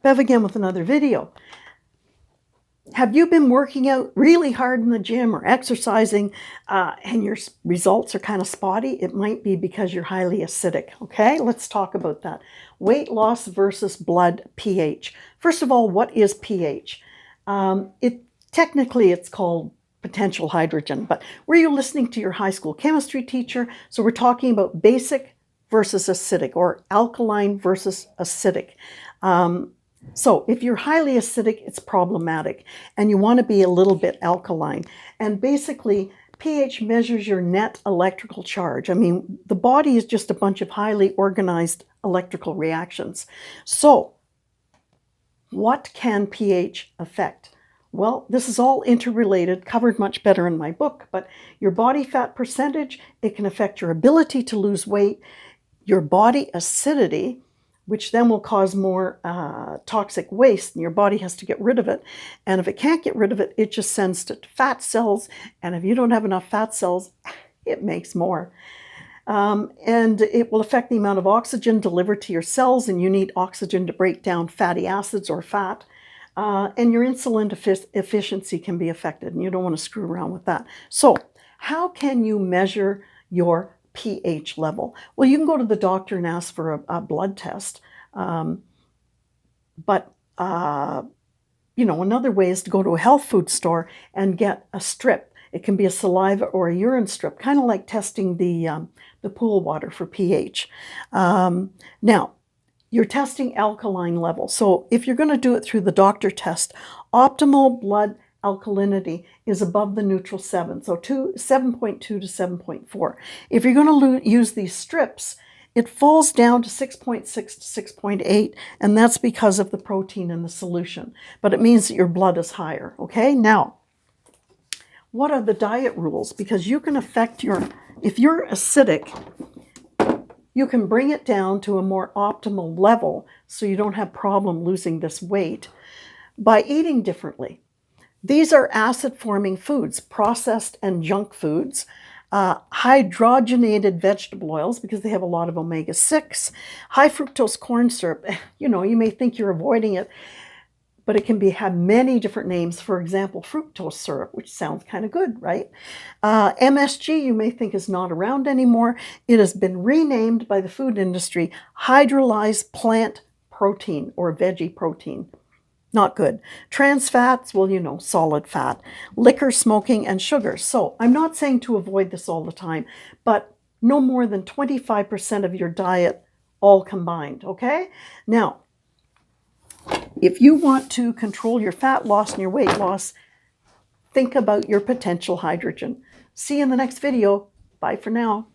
Bev again with another video. Have you been working out really hard in the gym or exercising and your results are kind of spotty? It might be because you're highly acidic, okay? Let's talk about that. Weight loss versus blood pH. First of all, what is pH? Technically, it's called potential hydrogen, but were you listening to your high school chemistry teacher? So we're talking about basic versus acidic, or alkaline versus acidic. So if you're highly acidic, it's problematic, and you want to be a little bit alkaline. And basically, pH measures your net electrical charge. I mean, the body is just a bunch of highly organized electrical reactions. So what can pH affect? Well, this is all interrelated, covered much better in my book, but your body fat percentage, it can affect your ability to lose weight, your body acidity, which then will cause more toxic waste, and your body has to get rid of it. And if it can't get rid of it, it just sends to fat cells, and if you don't have enough fat cells, it makes more. And it will affect the amount of oxygen delivered to your cells, and you need oxygen to break down fatty acids or fat. And your insulin efficiency can be affected, and you don't want to screw around with that. So how can you measure your pH level? Well, you can go to the doctor and ask for a blood test. But another way is to go to a health food store and get a strip. It can be a saliva or a urine strip, kind of like testing the pool water for pH. Now, you're testing alkaline level. So if you're going to do it through the doctor test, optimal blood alkalinity is above the neutral 7, so 7.2 to 7.4. If you're going to use these strips, it falls down to 6.6 to 6.8, and that's because of the protein in the solution. But it means that your blood is higher, okay? Now, what are the diet rules? Because you can affect if you're acidic, you can bring it down to a more optimal level so you don't have problem losing this weight by eating differently. These are acid-forming foods, processed and junk foods, hydrogenated vegetable oils because they have a lot of omega-6, high fructose corn syrup. You may think you're avoiding it, but it can have many different names. For example, fructose syrup, which sounds kind of good, right? MSG, you may think is not around anymore. It has been renamed by the food industry hydrolyzed plant protein or veggie protein. Not good. Trans fats, well, solid fat, liquor, smoking, and sugar. So I'm not saying to avoid this all the time, but no more than 25% of your diet all combined, okay? Now, if you want to control your fat loss and your weight loss, think about your potential hydrogen. See you in the next video. Bye for now.